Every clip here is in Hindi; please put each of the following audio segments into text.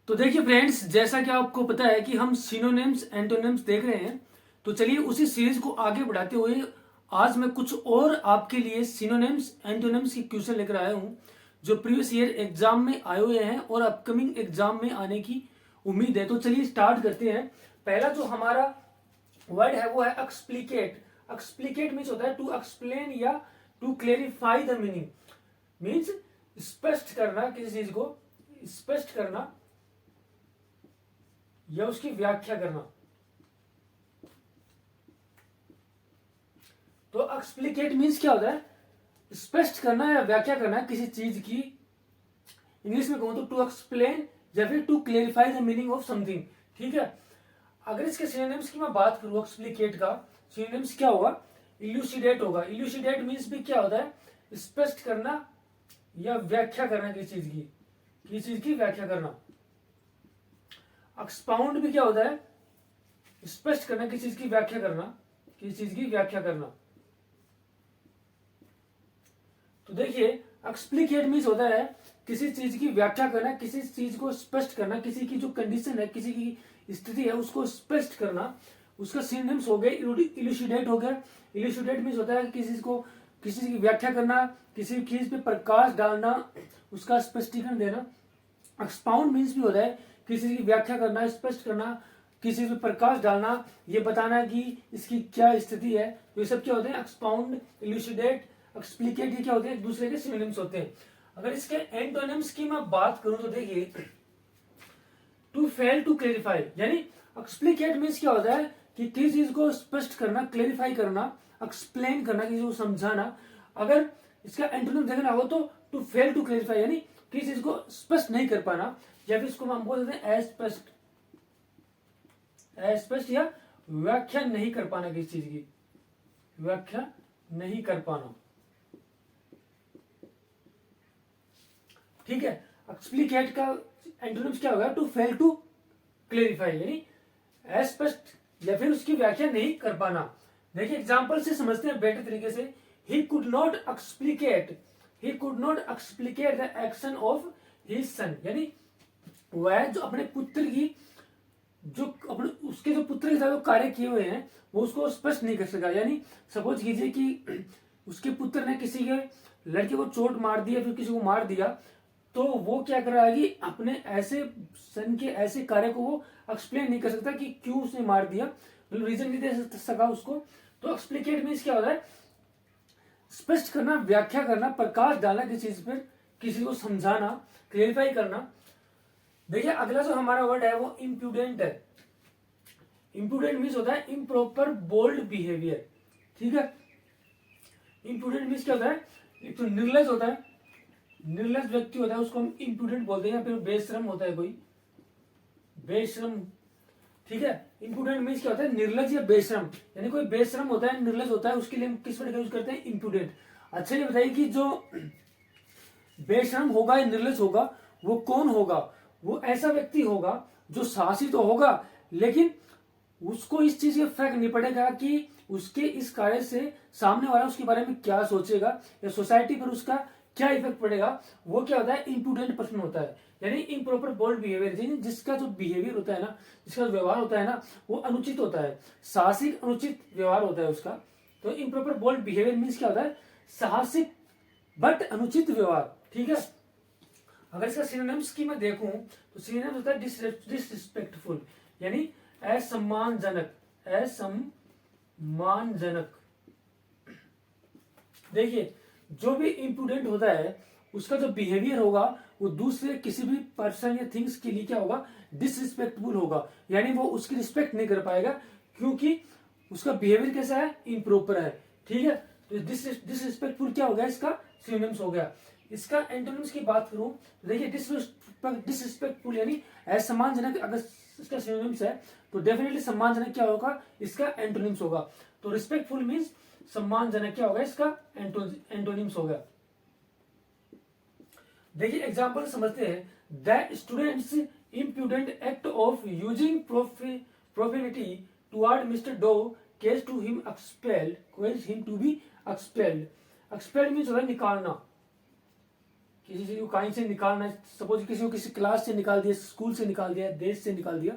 तो देखिए फ्रेंड्स, जैसा कि आपको पता है कि हम सिनोनिम्स एंटोनिम्स देख रहे हैं। तो चलिए उसी सीरीज को आगे बढ़ाते हुए आज मैं कुछ और आपके लिए सिनोनिम्स एंटोनिम्स की क्वेश्चन लेकर आया हूं जो प्रीवियस ईयर एग्जाम में आए हुए हैं और अपकमिंग एग्जाम में आने की उम्मीद है। तो चलिए स्टार्ट करते हैं। पहला जो हमारा वर्ड है वो है एक्सप्लिकेट। एक्सप्लिकेट मीन्स होता है टू एक्सप्लेन या to clarify the meaning. Means स्पष्ट करना, किसी चीज को स्पष्ट करना या उसकी व्याख्या करना। तो एक्सप्लिकेट मीन्स क्या होता है? स्पष्ट करना या व्याख्या करना किसी चीज की। इंग्लिश में कहूं तो टू एक्सप्लेन या फिर to clarify the meaning of something. ठीक है। अगर इसके सिनोनिम्स की मैं बात करूं एक्सप्लिकेट का, सिनोनिम्स क्या होगा? इल्यूसिडेट होगा। इल्यूसिडेट मीन्स भी क्या होता है? स्पष्ट करना या व्याख्या करना किसी चीज की व्याख्या करना। एक्सपाउंड भी क्या होता है? स्पष्ट करना, किसी चीज की व्याख्या करना, किसी चीज की व्याख्या करना। तो देखिए एक्सप्लिकेट मीन्स होता है किसी चीज की व्याख्या करना, किसी चीज को स्पष्ट करना, किसी की जो कंडीशन है, किसी की स्थिति है उसको स्पष्ट करना। उसका सिनोनिम्स हो गए इल्यूसिडेट हो गया। इल्यूसिडेट मीन्स होता है किसी को किसी चीज की व्याख्या करना, किसी चीज पे प्रकाश डालना, उसका स्पष्टीकरण देना। एक्सपाउंड मीन्स भी होता है किसी की व्याख्या करना, स्पष्ट करना, किसी पे प्रकाश डालना, ये बताना कि इसकी क्या स्थिति है। तो ये सब क्या होते हैं? एक्सपाउंड, इल्यूसिडेट, एक्सप्लिकेट, ये क्या होते हैं? एक दूसरे के सिनोनिम्स होते हैं। अगर इसके एंटोनिम्स की मैं बात करूं तो देखिए टू फेल टू क्लेरिफाई, यानी एक्सप्लिकेट मीन्स क्या होता है कि किसी चीज को स्पष्ट करना, क्लेरिफाई करना, एक्सप्लेन करना, किसी को समझाना। अगर इसका एंटोनिम देखना हो तो टू फेल टू क्लेरिफाई, यानी किसी चीज को स्पष्ट नहीं कर पाना, या फिर इसको हम बोल देते हैं अस्पष्ट, अस्पष्ट या व्याख्या नहीं कर पाना, किसी चीज की व्याख्या नहीं कर पाना। ठीक है। एक्सप्लिकेट का एंटोनिम्स क्या होगा? टू फेल टू क्लेरिफाई, यानी अस्पष्ट या फिर उसकी व्याख्या नहीं कर पाना। देखिए एग्जांपल से समझते हैं बेटर तरीके से। He could not explicate, he could not explicate the action of his son, यानी वह जो अपने पुत्र की जो अपने उसके जो पुत्र के साथ कार्य किए हुए हैं वो उसको स्पष्ट नहीं कर सका। यानी सपोज कीजिए कि उसके पुत्र ने किसी के लड़के को चोट मार दी या फिर किसी को मार दिया, तो वो क्या कर रहा है कि अपने ऐसे सन के ऐसे कार्य को वो एक्सप्लेन नहीं कर सकता कि क्यों उसने मार दिया, मतलब रीजन नहीं दे सका उसको। तो एक्सप्लिकेट मीन्स क्या होता है? स्पष्ट करना, व्याख्या करना, प्रकाश डालना किसी चीज पर, किसी को समझाना, क्लेरिफाई करना। देखिए अगला जो हमारा वर्ड है वो इम्प्रूडेंट है। इम्प्रूडेंट मीन्स होता है इम्प्रॉपर बोल्ड बिहेवियर। ठीक है। इम्प्रूडेंट मीन्स क्या होता है? एक तो निर्लज होता है, निर्लज व्यक्ति होता है उसको हम इम्प्रूडेंट बोलते हैं, या फिर बेशरम होता है कोई, बेशरम। ठीक है। इम्प्रूडेंट मीन्स क्या होता है? निर्लज या बेशरम, यानी कोई बेशरम होता है, निर्लज होता है, उसके लिए हम किस वर्ड का यूज करते हैं? इम्प्रूडेंट। अच्छा ये बताइए कि जो बेशरम होगा या निर्लज होगा वो कौन होगा? वो ऐसा व्यक्ति होगा जो साहसी तो होगा, लेकिन उसको इस चीज का फर्क नहीं पड़ेगा कि उसके इस कार्य से सामने वाला उसके बारे में क्या सोचेगा या सोसाइटी पर उसका क्या इफेक्ट पड़ेगा। वो क्या होता है? इम्प्रूडेंट पर्सन होता है, यानी इम्प्रॉपर बोल्ड बिहेवियर, जिसका जो बिहेवियर होता है ना, जिसका व्यवहार होता है ना वो अनुचित होता है, साहसिक अनुचित व्यवहार होता है उसका। तो इम्प्रॉपर बोल्ड बिहेवियर मीन्स क्या होता है? साहसिक बट अनुचित व्यवहार। ठीक है। अगर इसका सिनोनिम्स की मैं देखूं तो सिनोनिम्स होता है डिसरिस्पेक्टफुल, यानी असम्मानजनक, असम्मानजनक। देखिए जो भी इम्प्रूडेंट होता है उसका जो बिहेवियर होगा वो दूसरे किसी भी पर्सन या थिंग्स के लिए क्या होगा? डिसरिस्पेक्टफुल होगा, यानी वो उसकी रिस्पेक्ट नहीं कर पाएगा क्योंकि उसका बिहेवियर कैसा है? इम्प्रॉपर है। ठीक है। तो डिसरिस्पेक्टफुल क्या हो गया? इसका सिनोनिम्स हो गया। इसका एंटोनिम्स की बात करूं तो देखिए डिसरिस्पेक्टफुल यानी असम्मानजनक, अगर इसका सिनोनिम्स है तो डेफिनेटली सम्मानजनक क्या होगा? इसका एंटोनिम्स होगा। तो रिस्पेक्टफुल मींस सम्मानजनक क्या होगा? इसका एंटोनिम्स होगा। देखिए एग्जांपल समझते हैं। The students imprudent act of using profanity toward Mr Doe caused to him expelled, caused him to be expelled. Expelled means होता है निकालना, किसी चीज को कहीं से निकालना है, सपोज किसी को किसी क्लास से निकाल दिया, स्कूल से निकाल दिया, देश से निकाल दिया,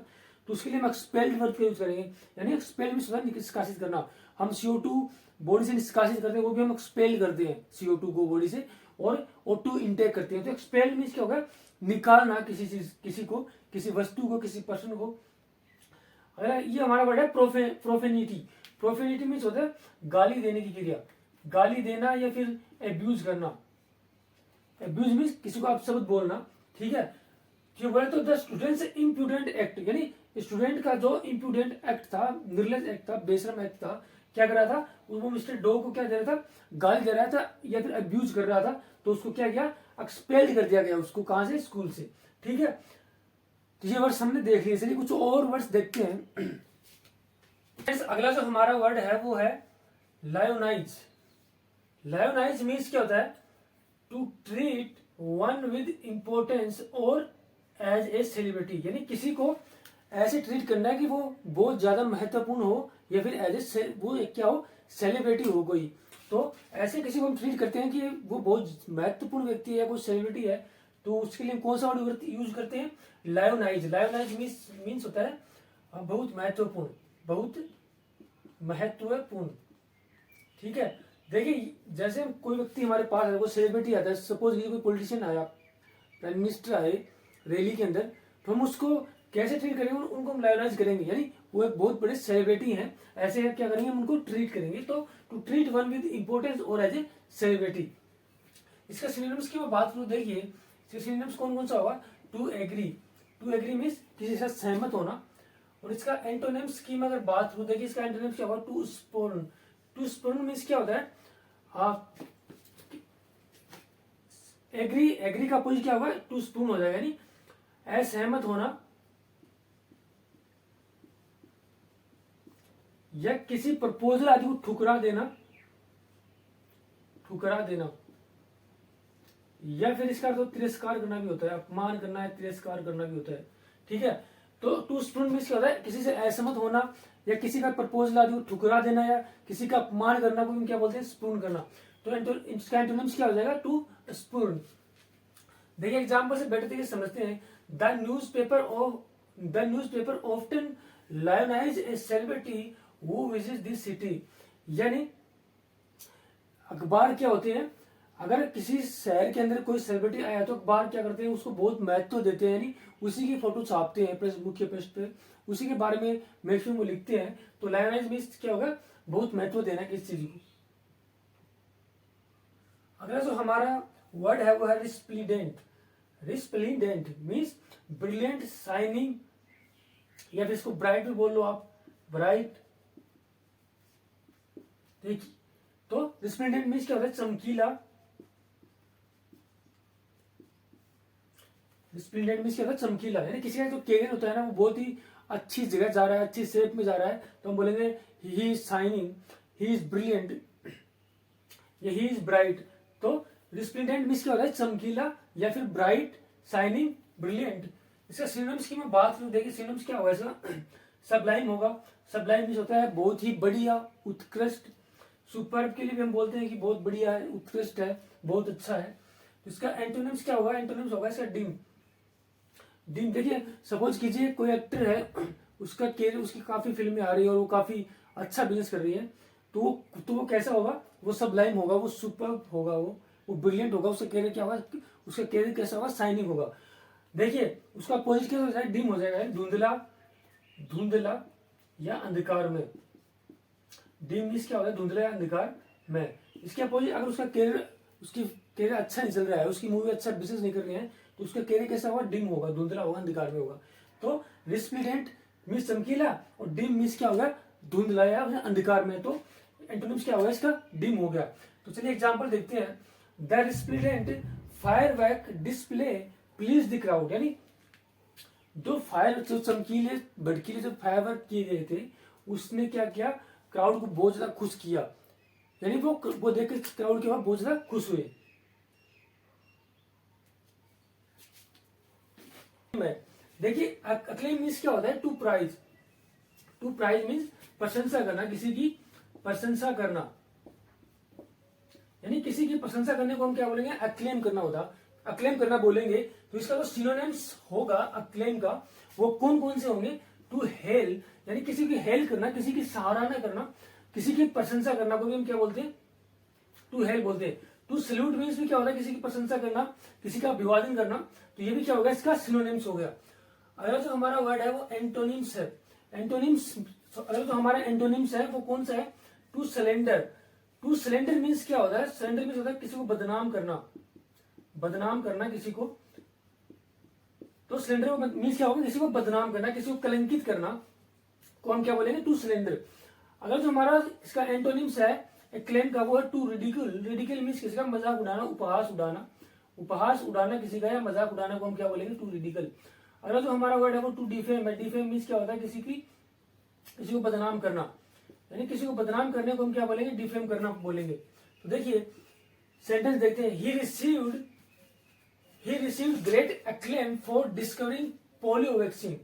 तो उसके लिए हम एक्सपेल्ड वर्ब का यूज करेंगे। यानी एक्सपेल मींस निष्कासित करना। हम CO2 बॉडी से निष्कासित करते हैं, वो भी हम एक्सपेल करते हैं CO2 को बॉडी से, और O2 इंटेक करते हैं। तो एक्सपेल मींस क्या होगा, निकालना किसी चीज, किसी को, किसी वस्तु को, किसी पर्सन को। अगर ये हमारा वर्ड है प्रोफेनिटी। प्रोफेनिटी मीन्स होता है गाली देने की क्रिया, गाली देना या फिर एब्यूज करना। एब्यूज मीन्स किसी को अपशब्द बोलना, ठीक है। ये बोले तो द स्टूडेंट्स इम्प्रूडेंट एक्ट, यानी स्टूडेंट का जो इम्प्रूडेंट एक्ट था, निर्लज एक्ट था, बेशरम एक्ट था, क्या कर रहा था वो मिस्टर डो को क्या दे रहा था, गाली दे रहा था या फिर अब्यूज कर रहा था, तो उसको क्या किया, एक्सपेल्ड कर दिया गया उसको, कहां से, स्कूल से, ठीक है। तो ये वर्ड्स हमने देख लिए, चलिए कुछ और वर्ड्स देखते हैं। अगला जो हमारा वर्ड है वो है लायोनाइज। लायोनाइज मीन्स क्या होता है, to treat one with importance और एज ए सेलिब्रिटी, यानी किसी को ऐसे ट्रीट करना है कि वो बहुत ज्यादा महत्वपूर्ण हो या फिर एज ए वो एक क्या हो, सेलिब्रिटी हो कोई। तो ऐसे किसी को हम ट्रीट करते हैं कि वो बहुत महत्वपूर्ण व्यक्ति है या कोई सेलिब्रिटी है, तो उसके लिए कौन सा वर्ड यूज करते हैं, लायोनाइज। लायोनाइज मीन्स होता है बहुत महत्वपूर्ण, बहुत महत्वपूर्ण, ठीक है। देखिए जैसे कोई व्यक्ति हमारे पास है, वो सेलिब्रिटी आता है, सपोज कोई पॉलिटिशियन आया, प्राइम मिनिस्टर आए रैली के अंदर, तो हम उसको कैसे ट्रीट करेंगे, उनको हम लायोनाइज करेंगे, यानी वो एक बहुत बड़े सेलिब्रिटी हैं, ऐसे क्या करेंगे, हम उनको ट्रीट करेंगे। तो to treat one with importance और एज ए सेलिब्रिटी। इसका सिनोनिम्स की मैं बात करूं, देखिए इसके सिनोनिम्स कौन कौन सा होगा, to agree. To agree means किसी के साथ सहमत होना। और इसका एंटोनिम्स की मैं अगर बात करूं, देखिए इसका एंटोनिम्स क्या होगा, टू स्पोर्न। टू स्पोर्न मीन्स क्या होता है, एग्री का अपोजिट क्या होगा, टू स्पून हो जाएगा, यानी असहमत होना या किसी प्रपोजल आदि को ठुकरा देना, ठुकरा देना, या फिर इसका तो तिरस्कार करना भी होता है, अपमान करना है, तिरस्कार करना भी होता है, ठीक है। तो टू स्पून मीन्स क्या होता है, किसी से असहमत होना या किसी का प्रपोजल आदि को ठुकरा देना या किसी का अपमान करना को हम क्या बोलते हैं, स्पून करना। तो इसका एंटोनिम्स क्या हो जाएगा, टू स्पून। देखिए एग्जाम्पल से बेटर तरीके से समझते हैं। The newspaper often lionize a celebrity who visits this city, यानी अखबार क्या होते हैं, अगर किसी शहर के अंदर कोई सेलिब्रिटी आया तो अखबार क्या करते हैं, उसको बहुत महत्व देते हैं, यानी उसी की फोटो छापते हैं प्रेस, मुख्य पृष्ठ पे उसी के बारे में मैक्सिमम वो लिखते हैं। तो लायोनाइज मीन्स क्या होगा, बहुत महत्व देना है किसी चीज को। अगला जो हमारा वर्ड है वो है रिस्प्लीडेंट। रिस्प्लीडेंट मीन्स ब्रिलियंट, शाइनिंग, या फिर इसको ब्राइट भी बोल लो आप, ब्राइट। देखिए तो रिस्प्लीडेंट मीन्स क्या होता है, चमकीला। रिस्प्लीडेंट मीन्स क्या होता है, चमकीला, यानी किसी का जो कैरियर होता है ना, वो बहुत ही अच्छी जगह जा रहा है, अच्छी शेप में जा रहा है, तो हम बोलेंगे he is shining, he is brilliant, या ही इज ब्राइट। तो रिस्प्लीडेंट मीन्स क्या होता है, चमकीला या फिर ब्राइट, शाइनिंग, ब्रिलियंट। इसका सिनोनिम्स की मैं बात करूं, देखिए सिनोनिम्स क्या होगा इसका, सबलाइम होगा। सबलाइम मीन्स होता है बहुत ही बढ़िया, उत्कृष्ट। सुपर्ब के लिए भी हम बोलते हैं कि बहुत बढ़िया है, उत्कृष्ट है, बहुत अच्छा है। तो इसका एंटोनिम्स क्या होगा, एंटोनिम्स होगा इसका डिम। डिम, देखिए सपोज कीजिए कोई एक्टर है, उसका कैरियर, उसकी काफी फिल्में आ रही है और वो काफी अच्छा बिजनेस कर रही है, तो वो कैसा होगा, वो सबलाइम होगा, वो सुपर्ब होगा, वो ब्रिलियंट होगा। उसका कैरियर क्या होगा, उसका कैरियर कैसा होगा, शाइनिंग होगा। देखिए उसका अपोजिट क्या हो जाएगा, डिम हो जाएगा, धुंधला, धुंधला या अंधकार में। डिम मीन्स क्या होता है, धुंधला या अंधकार में। इसके अपोजिट अगर उसका कैरियर, उसकी कैरियर अच्छा नहीं चल रहा है, उसकी मूवी अच्छा बिजनेस नहीं कर रही है, तो उसका कैरियर कैसा होगा, डिम होगा, धुंधला होगा, अंधकार में होगा। तो रिस्प्लीडेंट मीन्स चमकीला और डिम मीन्स क्या होगा, धुंधला या अंधकार में। तो एंटोनिम्स क्या होगा इसका, डिम हो गया। तो चलिए एग्जांपल देखते हैं। The resplendent firework display please the crowd, यानी जो फायर, जो चमकीले भड़कीले जो फायरवर्क किए गए थे, उसने क्या किया, क्राउड को बहुत ज्यादा खुश किया, यानी वो देखकर क्राउड के बाद बहुत ज्यादा खुश हुए। देखिए अक्लेम मीन्स क्या होता है, to praise. To praise means प्रशंसा करना, किसी की प्रशंसा करना, यानी किसी की प्रशंसा करने को हम क्या बोलेंगे, अक्लेम करना होता। अक्लेम करना बोलेंगे तो इसका जो सिनोनिम्स होगा अक्लेम का वो कौन कौन से होंगे? टू हेल यानी किसी की हेल करना, किसी की सराहना करना, किसी की प्रशंसा करना को भी हम क्या बोलते हैं? टू हेल बोलते हैं। टू सल्यूट मीन्स भी क्या होता है? किसी की प्रशंसा करना, किसी का अभिवादन करना। तो ये भी क्या होगा? इसका सिनोनिम्स हो गया। अगला जो हमारा वर्ड है वो एंटोनिम्स है। एंटोनिम्स अगला जो हमारा एंटोनिम्स है वो कौन सा है? To slander. To slander means क्या होता है? सलेंडर मीन्स होता है किसी को बदनाम करना, बदनाम करना किसी को। तो सिलेंडर मीन्स क्या होगा? किसी को बदनाम करना, किसी को कलंकित करना को हम क्या बोलेंगे? Two cylinder. अगर जो हमारा इसका एंटोनिम्स है एक्लेम का वो है टू रिडिकुल। रिडिकुल मीन्स किसी का मजाक उड़ाना, उपहास उड़ाना, उपहास उड़ाना किसी का या मजाक उड़ाना को हम क्या बोलेंगे? To ridicule. अगर जो हमारा वर्ड है वो टू डिफेम है। डिफेम मीन्स क्या होता है? किसी को बदनाम करना, यानी किसी को बदनाम करने को हम क्या बोलेंगे? डिफेम करना बोलेंगे। तो देखिए सेंटेंस देखते हैं। He received great acclaim for discovering polio vaccine.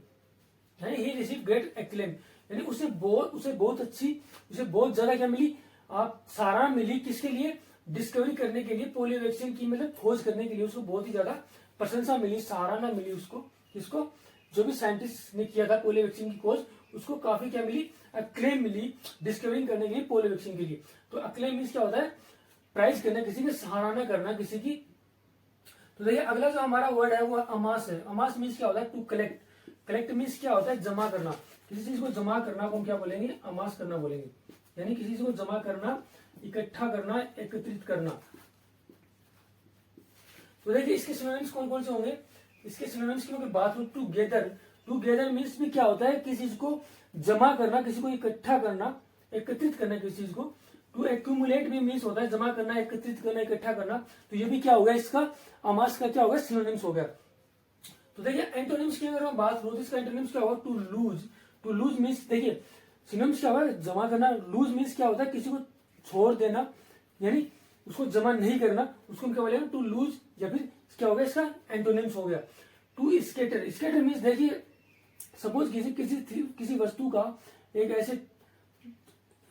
यानी ही रिसीव्ड ग्रेट एक्लेम यानी उसे बहुत ज्यादा क्या मिली? आप सराहना मिली किसके लिए? डिस्कवरी करने के लिए, पोलियो वैक्सीन की मतलब खोज करने के लिए उसको बहुत ही ज्यादा प्रशंसा मिली, सराहना मिली उसको। किसको? जो भी साइंटिस्ट ने किया था पोलियो वैक्सीन की खोज, उसको काफी क्या मिली? अक्लेम मिली डिस्कवरिंग करने के लिए, पोलियो वैक्सीन के लिए। तो अक्लेम मीन्स क्या होता है? प्राइज करना, किसी की सराहना करना, किसी की। तो देखिए अगला जो हमारा वर्ड है वो अमास है। अमास मीन्स क्या होता है? To collect. कलेक्ट मीन्स क्या होता है? जमा करना। किसी चीज को जमा करना को हम क्या बोलेंगे? अमास करना बोलेंगे। यानी किसी चीज को जमा करना, इकट्ठा करना, एकत्रित करना। तो देखिए इसके सिनोनिम्स कौन कौन से होंगे? इसके सिनोनिम्स की बात हो, टुगेदर। टुगेदर मीन्स भी क्या होता है? किसी चीज को जमा करना, किसी को इकट्ठा करना, एकत्रित करना किसी चीज को। टू एक्यूमुलेट भी मीन्स होता है जमा करना, एकत्रित करना, इकट्ठा करना। तो ये भी क्या होगा? इसका अमास का क्या होगा? सिनोनिम्स हो गया। तो देखिए एंटोनिम्स की अगर हम बात करो तो इसका एंटोनिम्स क्या होगा? To lose. To lose means देखिए सिनोनिम्स क्या होगा? जमा करना। लूज मीन्स क्या होता है? किसी को छोड़ देना, यानी उसको जमा नहीं करना, उसको हम क्या बोलेंगे? To lose. या फिर क्या होगा? इसका एंटोनिम्स हो गया टू स्केटर। स्केटर मीन्स देखिए सपोज किसी वस्तु का एक ऐसे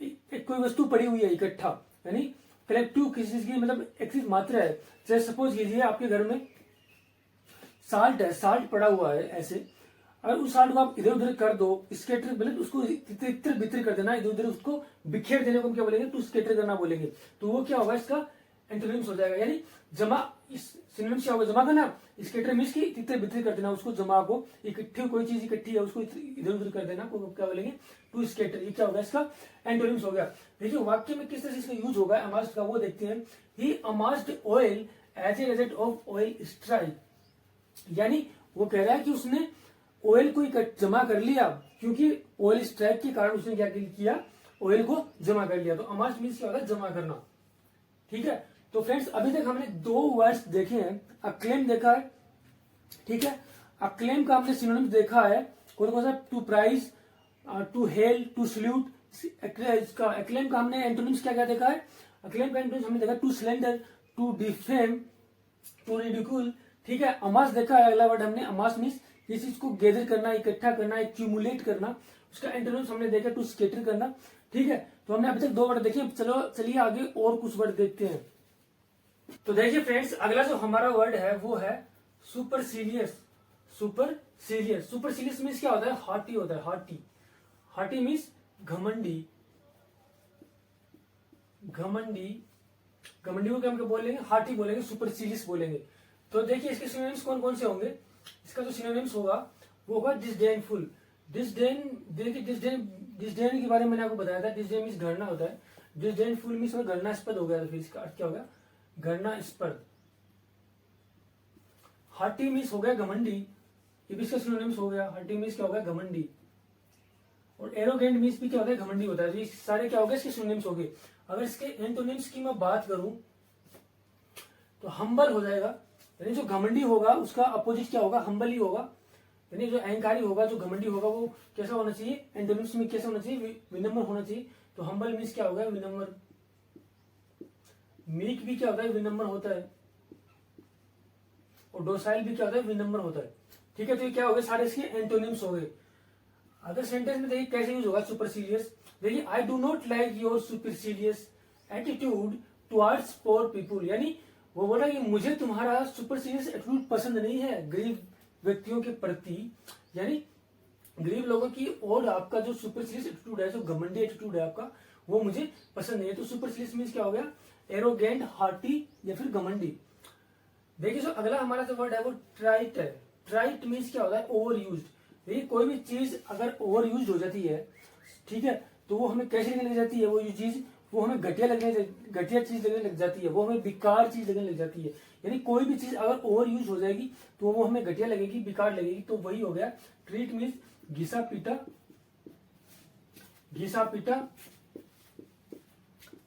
एक कोई वस्तु पड़ी हुई है इकट्ठा, यानी कलेक्टिव किसी चीज की मतलब एक चीज मात्रा है। जैसे सपोज कीजिए आपके घर में साल्ट है, साल्ट पड़ा हुआ है ऐसे, अगर उस साल्ट को आप इधर उधर कर दो, स्केटर मतलब उसको इतर बितर कर देना, इधर उधर उसको बिखेर देने को हम क्या बोलेंगे? टू स्केटर करना बोलेंगे। तो वो क्या होगा? इसका एंटोनिम्स हो जाएगा। यानी जमा, इस सिनोनिम्स क्या होगा? जमा करना। स्केटर मीन्स की तितर बितर कर देना, उसको जमा को, इकट्ठी कोई चीज इकट्ठी है उसको इधर उधर कर देना को क्या बोलेंगे? To scatter. ये क्या होगा? इसका एंटोनिम्स हो गया। देखिए वाक्य में किस तरह से इसका यूज होगा अमास्ड का, वो देखते हैं। He amassed oil as a result of oil strike. यानी वो कह रहा है कि उसने ऑयल को जमा कर लिया, क्योंकि ऑयल स्ट्राइक के कारण उसने क्या किया? ऑयल को जमा कर लिया। तो अमास्ड मीन्स क्या होता है? जमा करना। ठीक है। तो फ्रेंड्स अभी तक हमने दो वर्ड्स देखे हैं। अक्लेम देखा है, ठीक है। अक्लेम का हमने सिनोनिम्स देखा है कौन कौन सा? To praise, to hail, to salute. Acclaim का हमने एंटोनिम्स क्या क्या देखा है? अक्लेम का एंटोनिम्स हमने देखा to slander, to defame, to ridicule. ठीक है। अमास देखा है अगला वर्ड हमने। अमास मीन्स किसी चीज को गैदर करना, इकट्ठा करना, एक्यूमुलेट करना। उसका एंटोनिम्स हमने देखा टू स्केटर करना। ठीक है। तो हमने अभी तक दो वर्ड देखे। चलिए आगे और कुछ वर्ड देखते हैं। तो देखिए फ्रेंड्स अगला जो हमारा वर्ड है वो है सुपरसीलियस। सुपरसीलियस। सुपरसीलियस मीन्स क्या होता है? हार्टी होता है। हार्टी। हार्टी मीन्स घमंडी। घमंडी, घमंडी को क्या हम बोलेंगे? हार्टी बोलेंगे, सुपरसीलियस बोलेंगे। तो देखिए इसके सिनोनिम्स कौन कौन से होंगे? इसका जो सिनोनिम्स होगा वो होगा डिसडेनफुल। डिसडेन, देखिए डिसडेन के बारे में मैंने आपको बताया था। डिसडेन मीन्स घृणा होता है। डिसडेनफुल मीन्स घृणास्पद हो गया। तो फिर इसका अर्थ क्या होगा? घृणास्पद। हार्टी मीन्स हो गया घमंडी, ये भी इसका सिनोनिम्स हो गया। हार्टी मीन्स क्या होगा? घमंडी। और एरोगेंट मीन्स भी क्या होता है? घमंडी होता है। ये सारे क्या हो गए? इसके सिनोनिम्स हो गए। अगर इसके एंटोनिम्स की मैं बात करूं तो हम्बल हो जाएगा। यानी जो घमंडी होगा उसका अपोजिट क्या होगा? हम्बल ही होगा। यानी जो अहंकारी होगा, जो घमंडी होगा, वो कैसा होना चाहिए? एंटोनिम्स में कैसा होना चाहिए? विनम्र होना चाहिए। तो हम्बल मीन्स क्या होगा? विनम्र। मीक भी क्या होता है? विनम्र होता है। और डोसाइल भी क्या होता है? विनम्र होता है। ठीक है। तो ये क्या हो गए? सारे इसके एंटोनिम्स हो गए। अगर सेंटेंस में देखिए कैसे यूज होगा सुपरसीलियस। देखिए I do not like your supercilious attitude towards poor people. यानी वो बोला कि मुझे तुम्हारा सुपरस्टिशियस एटीट्यूड पसंद नहीं है गरीब व्यक्तियों के प्रति, यानी गरीब लोगों की, और आपका जो सुपरस्टिशियस एटीट्यूड है, जो घमंडी एटीट्यूड है आपका, वो मुझे पसंद नहीं है। तो सुपरस्टिशियस मींस क्या हो गया, एरोगेंट, हार्टी या फिर घमंडी। देखिए जो अगला हमारा जो वर्ड है वो ट्राइट है। ट्राइट मींस क्या होता है, ओवर यूज्ड। देखिए कोई भी चीज अगर ओवर यूज्ड हो जाती है, ठीक है, तो वो हमें कैसे लगने लग जाती है, वो चीज वो हमें घटिया चीज लगने लग जाती है, वो हमें बेकार चीज लगने लग जाती है। यानी कोई भी चीज अगर ओवर यूज हो जाएगी तो वो हमें घटिया लगेगी, बेकार लगेगी। तो वही हो गया ट्रीट मीन्स घिसा पीटा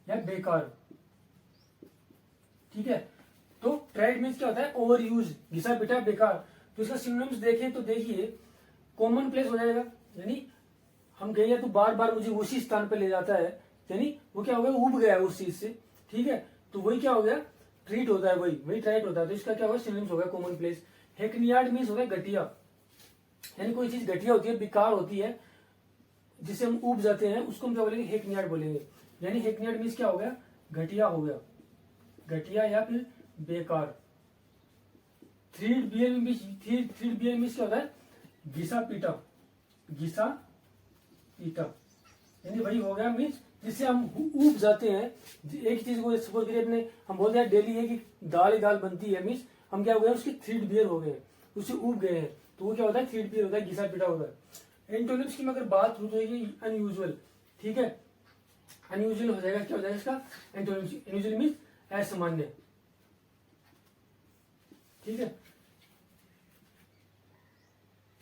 या बेकार, ठीक है। तो ट्राइट मीन्स क्या होता है, ओवर यूज, घिसा पीटा, बेकार। तो इसका सिनोनिम्स देखें तो देखिए कॉमन प्लेस हो जाएगा, यानी हम गए तो बार बार मुझे उसी स्थान पर ले जाता है, यानी वो क्या हो गया, उब गया उस चीज से, ठीक है। तो वही क्या हो गया, ट्रीट होता है, वही ट्राइट होता है। तो इसका क्या होगा, सिनोनिम्स हो गया कॉमन प्लेस। हेकनियार्ड मीन्स होता है घटिया, यानी कोई चीज घटिया होती है, बेकार होती है, जिसे हम उब जाते हैं, उसको हम क्या बोलेंगे, हेकनियार्ड बोलेंगे। यानी हेकनियार्ड मीन्स क्या हो गया, घटिया हो गया, घटिया या फिर बेकार। थ्रीड बियर मीन्स क्या होता है, घिसा पीटा, यानी वही हो गया मीन्स जिससे हम उब जाते हैं। एक चीज को सपोज करिए अपने, हम बोलते हैं डेली है कि दाल बनती है, मीन्स हम क्या हो गए, उसके थ्रीड बियर हो गए, उससे उब गए हैं, तो वो क्या होता है, थ्रीड बियर होता है, घिसा पीटा होता है। एंटोनिम्स की मैं अगर बात करूं तो ये अनयूजुअल, ठीक है, अनयूजुअल हो जाएगा, क्या हो जाएगा इसका एंटोनिम्स, अनयूजुअल मीन्स असामान्य, ठीक है।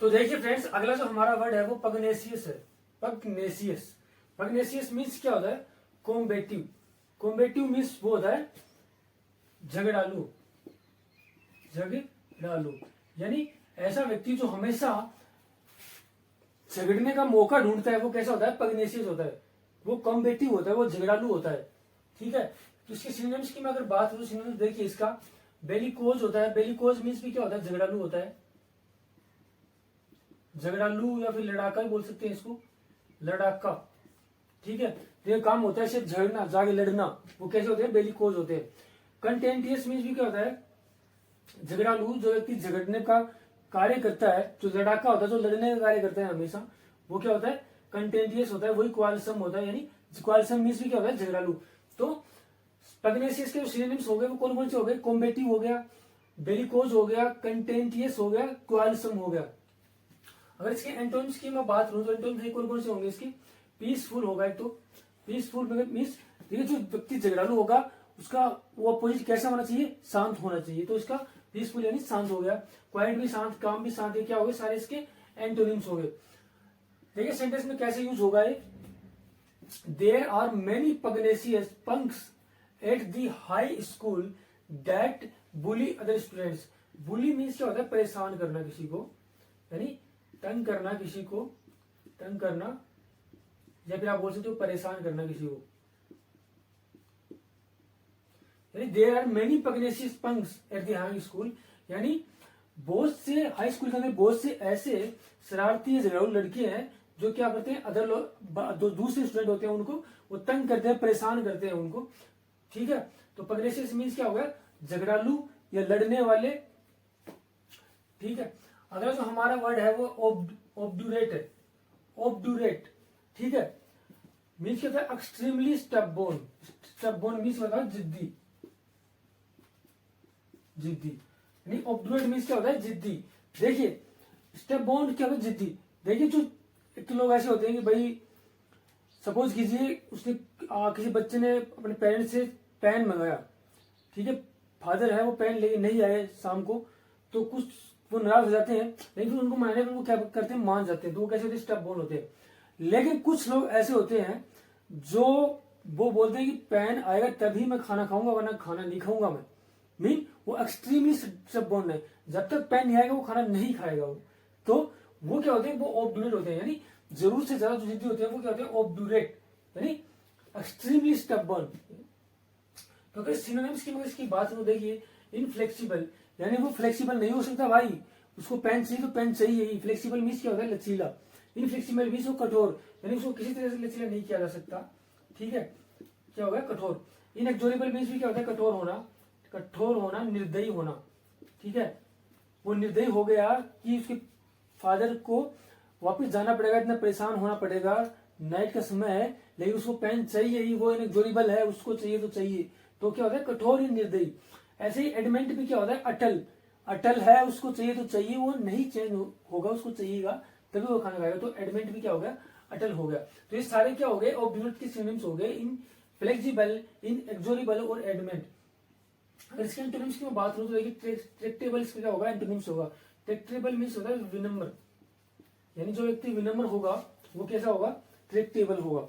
तो देखिए फ्रेंड्स, अगला जो हमारा वर्ड है वो पगनेसियस है। पगनेसियस मीन्स क्या होता है, कॉम्बेटिव मीन्स वो होता है झगड़ालू, यानी ऐसा व्यक्ति जो हमेशा झगड़ने का मौका ढूंढता है, वो कैसा होता है, पगनेसियस होता है, वो कॉम्बेटिव होता है, वो झगड़ालू होता है, ठीक है। तो इसके सिनोनिम्स की मैं अगर बात करूं, सिनोनिम्स देखिए इसका बेलिकोज होता है। बेलिकोज मीन्स भी क्या होता है, झगड़ालू होता है, झगड़ालू या फिर लड़ाका भी बोल सकते हैं इसको, लड़ाका, ठीक है। तो ये काम होता है सिर्फ झगड़ना, जाके लड़ना, वो कैसे होते हैं, बेलिकोज होते हैं। कंटेंटियस मीन्स भी क्या होता है, झगड़ालू, जो व्यक्ति झगड़ने का कार्य करता है, जो लड़ाका होता है, जो लड़ने का कार्य करता है हमेशा, वो क्या होता है, कंटेंटियस होता है, वही क्वालसम होता है, यानी क्वालसम मीन्स भी क्या होता है, झगड़ालू। तो पगनेसियस के सिनोनिम्स हो गए वो कौन कौन से हो गए, कॉम्बेटिव हो गया, बेलिकोज हो गया, कंटेंटियस हो गया, क्वालसम हो गया। अगर इसके एंटोनिम्स की मैं बात करूं तो एंटोनिम्स कौन कौन से होंगे इसकी, पीसफुल होगा एक तो, पीसफुल मीन्स देखिए जो व्यक्ति झगड़ालू होगा उसका वो अपोजिट कैसा होना चाहिए, शांत होना चाहिए, तो इसका पीसफुल यानी शांत हो गया। क्वाइट भी शांत, काम भी शांत, क्या हो गए, सारे इसके एंटोनिम्स हो गए। देखिए सेंटेंस में कैसे यूज होगा ये, there are many pugnacious punks at the high school that bully other students. Bully means क्या होता है, परेशान करना किसी को, यानी तंग करना किसी को, तंग करना, या फिर आप बोल सकते हो परेशान करना किसी को। यानी there are many pugnacious punks at the high school, यानी बहुत से हाई स्कूल के अंदर बहुत से ऐसे शरारती झगड़ालू लड़के हैं जो क्या करते हैं, अदर लोग जो दूसरे स्टूडेंट होते हैं उनको वो तंग करते हैं, परेशान करते हैं उनको, ठीक है। तो पगनेसियस मीन्स क्या होगा, झगड़ालू या लड़ने वाले, ठीक है। अगला जो हमारा वर्ड है वो ऑब्डूरेट है, ऑब्डूरेट, ठीक है। मीन्स क्या होता है, एक्सट्रीमली स्टबबोर्न मीन्स होता है जिद्दी, यानी ऑब्डूरेट मीन्स क्या होता है, जिद्दी। देखिए स्टबबोर्न क्या होता है, जिद्दी। देखिए जो एक लोग ऐसे होते हैं कि भाई सपोज कीजिए उसने किसी बच्चे ने अपने पेरेंट्स से पेन मंगाया, ठीक है, फादर है वो पेन लेके नहीं आए शाम को, तो कुछ वो नाराज हो जाते हैं, लेकिन फिर उनको मनाने पर वो क्या करते हैं, मान जाते हैं, तो वो कैसे होते हैं, स्टबबोर्न होते हैं। लेकिन कुछ लोग ऐसे होते हैं जो वो बोलते हैं कि पेन आएगा तभी मैं खाना खाऊंगा, वरना खाना नहीं खाऊंगा मैं, मीन वो एक्सट्रीमली स्टबबोर्न है, जब तक पेन नहीं आएगा वो खाना नहीं खाएगा वो। तो वो क्या होते हैं, वो ऑब्डूरेट होते हैं, यानी जरूर से ज्यादा जो जिद्दी होते हैं वो क्या होते हैं, ऑब्डूरेट, यानी एक्सट्रीमली स्टबबोर्न। तो अगर सिनोनिम्स की मगर इसकी बात करूं, देखिए इनफ्लेक्सिबल, यानी वो फ्लेक्सिबल नहीं हो सकता भाई, उसको पेन चाहिए तो पेन चाहिए ही। फ्लेक्सिबल मीन्स क्या होता है, लचीला। इनफ्लेक्सिबल मीन्स वो कठोर, यानी उसको किसी तरह से लचीला नहीं किया जा सकता, ठीक है, क्या होगा, कठोर। इनएक्सोरेबल मीन्स भी क्या होता है, कठोर होना, कठोर होना, निर्दयी होना। ठीक है, वो निर्दयी हो गया कि उसके फादर को वापस जाना पड़ेगा, इतना परेशान होना पड़ेगा, नाइट का समय है लेकिन उसको पेन चाहिए ही, वो इनएग्जोरेबल है, उसको चाहिए तो चाहिए। तो क्या होता है, कठोर या निर्दयी। ऐसे ही एडमेंट भी क्या होता है, अटल। अटल है, उसको चाहिए तो चाहिए, वो नहीं चेंज होगा, उसको चाहिएगा तभी वो खाना खाएगा। तो एडमेंट भी क्या हो गया, अटल हो गया। तो ये सारे क्या हो गए, ऑब्सोल्यूट के सिनोनिम्स हो गए, इन फ्लेक्सिबल, इनएग्जोरेबल और एडमेंट। अगर इसके एंटोनिम्स की मैं बात करूं तो देखिए ट्रैक्टेबल इसका क्या होगा, एंटोनिम्स होगा। ट्रैक्टेबल मीन्स होता है विनम्र, यानी जो व्यक्ति विनम्र होगा वो कैसा होगा, ट्रैक्टेबल होगा।